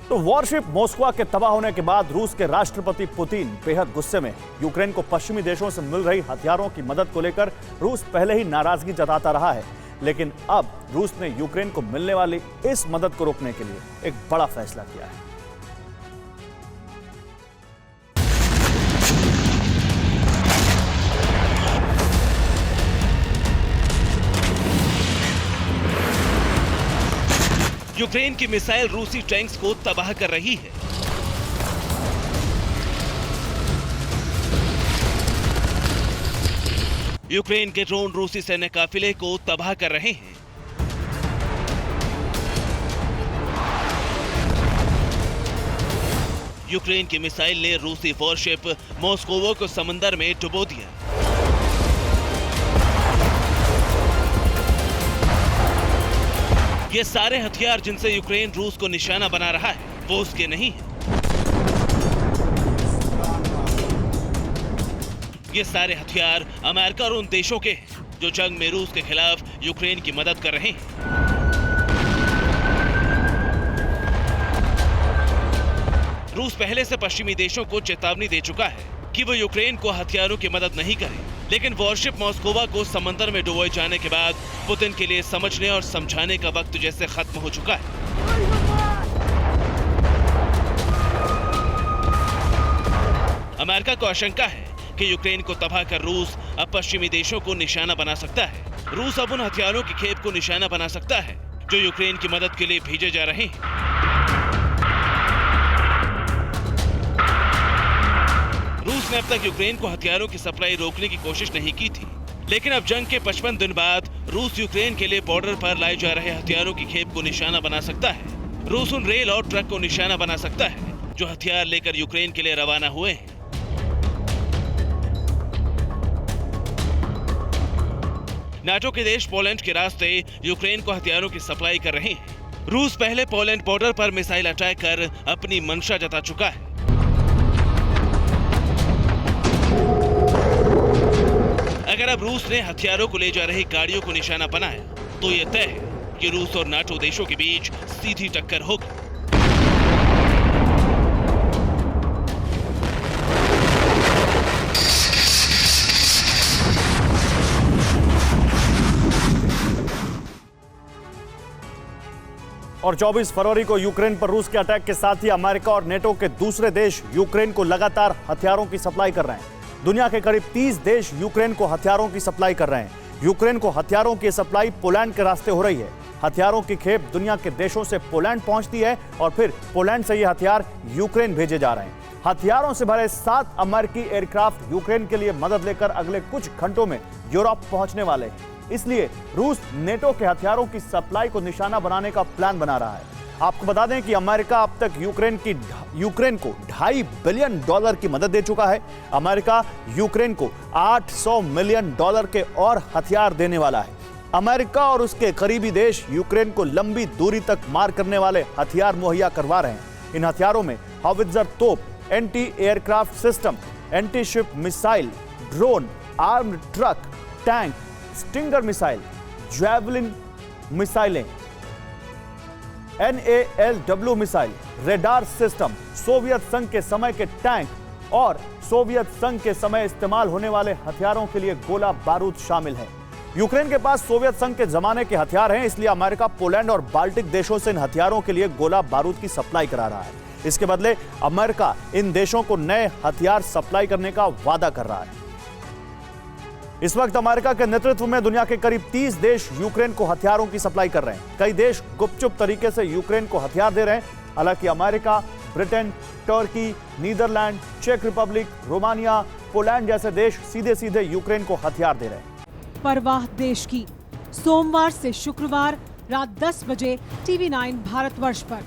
तो worship Moscow के तबाह होने के बाद रूस के राष्ट्रपति पुतिन बेहद गुस्से में। यूक्रेन को पश्चिमी देशों से मिल रही हथियारों की मदद को लेकर रूस पहले ही नाराजगी जताता रहा है, लेकिन अब रूस ने यूक्रेन को मिलने वाली इस मदद को रोकने के लिए एक बड़ा फैसला किया है। यूक्रेन की मिसाइल रूसी टैंक्स को तबाह कर रही है। यूक्रेन के ड्रोन रूसी सैन्य काफिले को तबाह कर रहे हैं। यूक्रेन की मिसाइल ने रूसी वॉरशिप मॉस्को को समंदर में डुबो दिया। ये सारे हथियार जिनसे यूक्रेन रूस को निशाना बना रहा है, वो उसके नहीं है। ये सारे हथियार अमेरिका और उन देशों के हैं जो जंग में रूस के खिलाफ यूक्रेन की मदद कर रहे हैं। रूस पहले से पश्चिमी देशों को चेतावनी दे चुका है कि वो यूक्रेन को हथियारों की मदद नहीं करे, लेकिन वॉरशिप मॉस्को को समंदर में डुबोए जाने के बाद पुतिन के लिए समझने और समझाने का वक्त जैसे खत्म हो चुका है। अमेरिका को आशंका है कि यूक्रेन को तबाह कर रूस अब पश्चिमी देशों को निशाना बना सकता है। रूस अब उन हथियारों की खेप को निशाना बना सकता है जो यूक्रेन की मदद के लिए भेजे जा रहे हैं। रूस ने अब तक यूक्रेन को हथियारों की सप्लाई रोकने की कोशिश नहीं की थी, लेकिन अब जंग के 55 दिन बाद रूस यूक्रेन के लिए बॉर्डर पर लाए जा रहे हथियारों की खेप को निशाना बना सकता है। रूस उन रेल और ट्रक को निशाना बना सकता है जो हथियार लेकर यूक्रेन के लिए रवाना हुए हैं। नाटो के देश पोलैंड के रास्ते यूक्रेन को हथियारों की सप्लाई कर रहे हैं। रूस पहले पोलैंड बॉर्डर पर मिसाइल अटैक कर अपनी मंशा जता चुका है। अगर अब रूस ने हथियारों को ले जा रही गाड़ियों को निशाना बनाया तो यह तय है कि रूस और नाटो देशों के बीच सीधी टक्कर होगी। और 24 फरवरी को यूक्रेन पर रूस के अटैक के साथ ही अमेरिका और नेटो के दूसरे देश यूक्रेन को लगातार हथियारों की सप्लाई कर रहे हैं। दुनिया के करीब 30 देश यूक्रेन को हथियारों की सप्लाई कर रहे हैं। यूक्रेन को हथियारों की सप्लाई पोलैंड के रास्ते हो रही है। हथियारों की खेप दुनिया के देशों से पोलैंड पहुंचती है और फिर पोलैंड से ये हथियार यूक्रेन भेजे जा रहे हैं। हथियारों से भरे 7 अमेरिकी एयरक्राफ्ट यूक्रेन के लिए मदद लेकर अगले कुछ घंटों में यूरोप पहुंचने वाले हैं। इसलिए रूस नेटो के हथियारों की सप्लाई को निशाना बनाने का प्लान बना रहा है। आपको बता दें कि अमेरिका अब तक यूक्रेन को $2.5 बिलियन की मदद दे चुका है। अमेरिका यूक्रेन को $800 मिलियन के और हथियार देने वाला है। अमेरिका और उसके करीबी देश यूक्रेन को लंबी दूरी तक मार करने वाले हथियार मुहैया करवा रहे हैं। इन हथियारों में हावित्जर तोप, anti aircraft system, anti ship missile, drone, armed truck, tank, stinger missile, javelin मिसाइलें, NALW missile, radar system, Soviet संघ के समय के टैंक और सोवियत संघ के समय इस्तेमाल होने वाले हथियारों के लिए गोला बारूद शामिल है। यूक्रेन के पास सोवियत संघ के जमाने के हथियार हैं, इसलिए अमेरिका पोलैंड और बाल्टिक देशों से इन हथियारों के लिए गोला बारूद की सप्लाई करा रहा है। इसके बदले अमेरिका इन देशों को नए हथियार सप्लाई करने का वादा कर रहा है। इस वक्त अमेरिका के नेतृत्व में दुनिया के करीब 30 देश यूक्रेन को हथियारों की सप्लाई कर रहे हैं। कई देश गुपचुप तरीके से यूक्रेन को हथियार दे रहे हैं। हालांकि अमेरिका, ब्रिटेन, तुर्की, नीदरलैंड, चेक रिपब्लिक, रोमानिया, पोलैंड जैसे देश सीधे सीधे यूक्रेन को हथियार दे रहे हैं। परवाह देश की, सोमवार से शुक्रवार रात 10 बजे TV9 भारतवर्ष पर।